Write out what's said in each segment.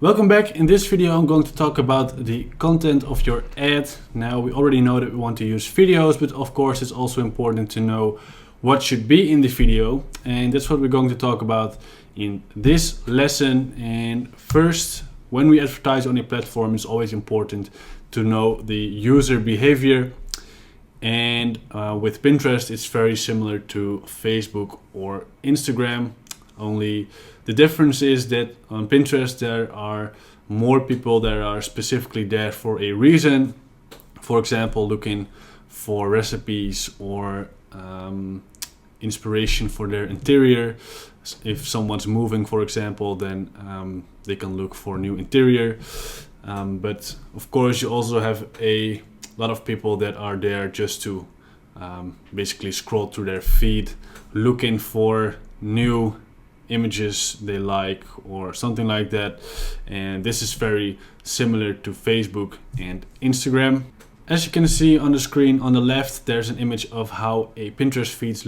Welcome back. In this video I'm going to talk about the content of your ad. Now we already know that we want to use videos, but of course it's also important to know what should be in the video, and that's what we're going to talk about in this lesson. And first, when we advertise on a platform, it's always important to know the user behavior, and with Pinterest it's very similar to Facebook or Instagram. Only the difference is that on Pinterest there are more people that are specifically there for a reason. For example, looking for recipes or inspiration for their interior. If someone's moving, for example, then they can look for new interior. But of course you also have a lot of people that are there just to basically scroll through their feed looking for new images they like or something like that, and this is very similar to Facebook and Instagram. As you can see on the screen on the left, there's an image of how a Pinterest feed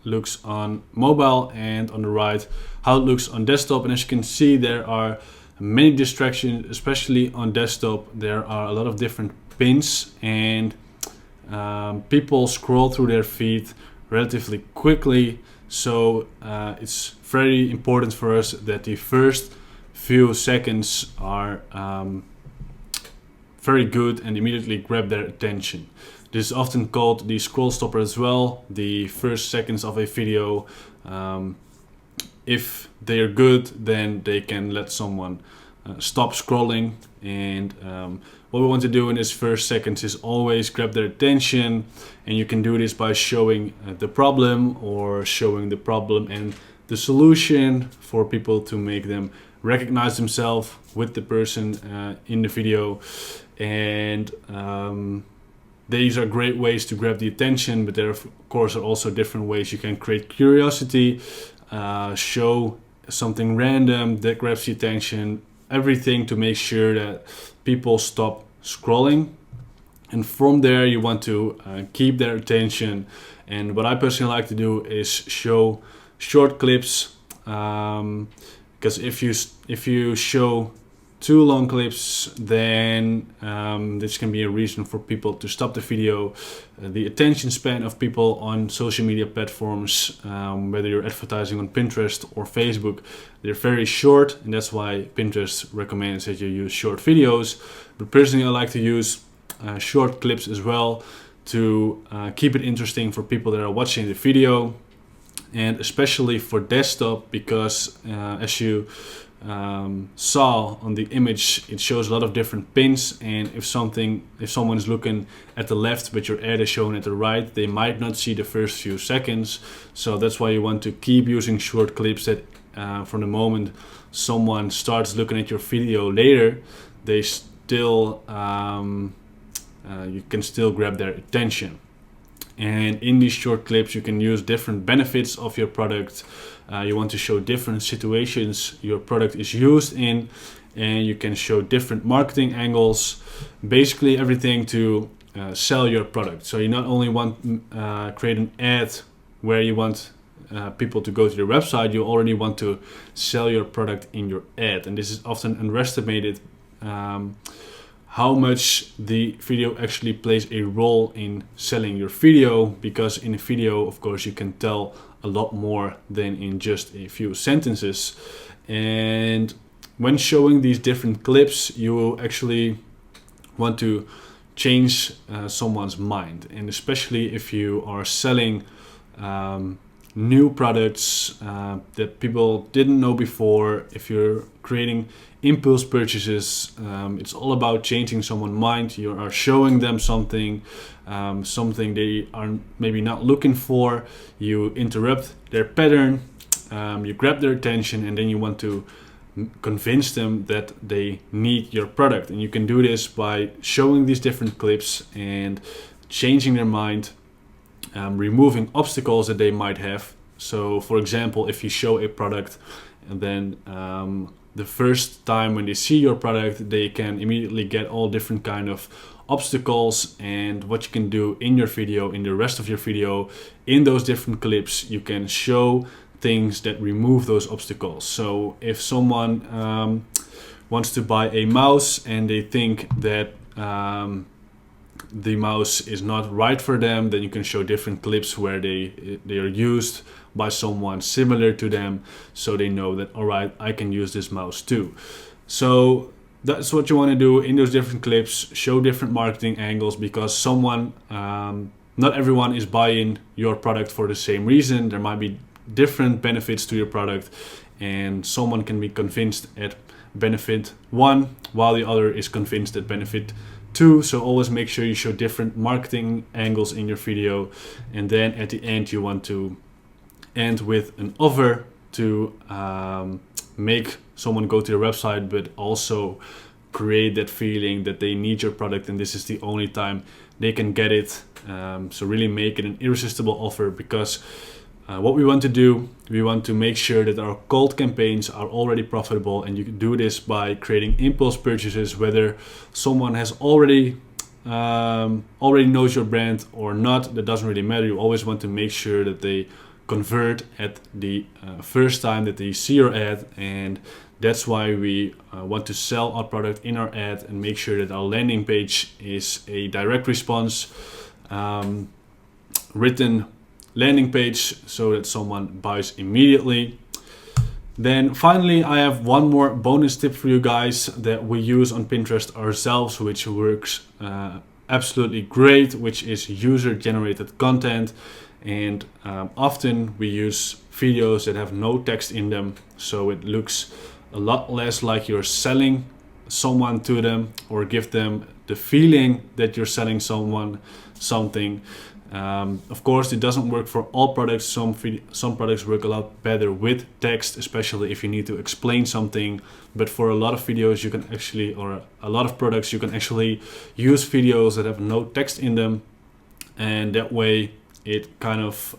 looks on mobile, and on the right how it looks on desktop. And as you can see, there are many distractions, especially on desktop. There are a lot of different pins, and people scroll through their feed relatively quickly. So it's very important for us that the first few seconds are very good and immediately grab their attention. This is often called the scroll stopper as well. The first seconds of a video, if they are good, then they can let someone stop scrolling. And what we want to do in this first seconds is always grab their attention, and you can do this by showing the problem or showing the problem and the solution for people to make them recognize themselves with the person in the video. And these are great ways to grab the attention, but there of course are also different ways you can create curiosity, show something random that grabs the attention, everything to make sure that people stop scrolling. And from there you want to keep their attention. And what I personally like to do is show short clips, because if you show too long clips, then this can be a reason for people to stop the video. The attention span of people on social media platforms, whether you're advertising on Pinterest or Facebook, they're very short, and that's why Pinterest recommends that you use short videos. But personally I like to use short clips as well to keep it interesting for people that are watching the video, and especially for desktop, because as you saw on the image, it shows a lot of different pins, and if someone is looking at the left but your ad is shown at the right, they might not see the first few seconds. So that's why you want to keep using short clips that from the moment someone starts looking at your video later, they still you can still grab their attention. And in these short clips you can use different benefits of your product. You want to show different situations your product is used in, and you can show different marketing angles, basically everything to sell your product. So you not only want create an ad where you want people to go to your website, you already want to sell your product in your ad. And this is often underestimated, how much the video actually plays a role in selling your video, because in a video of course you can tell a lot more than in just a few sentences. And when showing these different clips, you actually want to change someone's mind, and especially if you are selling new products that people didn't know before. If you're creating impulse purchases, it's all about changing someone's mind. You are showing them something they are maybe not looking for. You interrupt their pattern, you grab their attention, and then you want to convince them that they need your product. And you can do this by showing these different clips and changing their mind, removing obstacles that they might have. So for example, if you show a product, and then the first time when they see your product, they can immediately get all different kind of obstacles. And what you can do in your video, in the rest of your video, in those different clips, you can show things that remove those obstacles. So if someone wants to buy a mouse and they think that the mouse is not right for them, then you can show different clips where they are used by someone similar to them, so they know that, all right, I can use this mouse too. So that's what you want to do in those different clips. Show different marketing angles, because someone, not everyone is buying your product for the same reason. There might be different benefits to your product, and someone can be convinced at benefit 1 while the other is convinced at benefit 2. So always make sure you show different marketing angles in your video, and then at the end you want to end with an offer to make someone go to your website, but also create that feeling that they need your product and this is the only time they can get it. So really make it an irresistible offer, because what we want to do, we want to make sure that our cold campaigns are already profitable, and you can do this by creating impulse purchases, whether someone has already knows your brand or not. That doesn't really matter. You always want to make sure that they convert at the first time that they see your ad, and that's why we want to sell our product in our ad and make sure that our landing page is a direct response written landing page, so that someone buys immediately. Then finally, I have one more bonus tip for you guys that we use on Pinterest ourselves, which works absolutely great, which is user generated content. And often we use videos that have no text in them, so it looks a lot less like you're selling someone to them or give them the feeling that you're selling someone something. Of course, it doesn't work for all products. Some products work a lot better with text, especially if you need to explain something. But for a lot of videos, you can actually, or a lot of products, you can actually use videos that have no text in them, and that way it kind of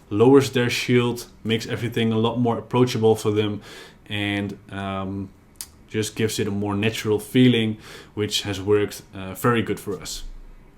lowers their shield, makes everything a lot more approachable for them, and just gives it a more natural feeling, which has worked very good for us.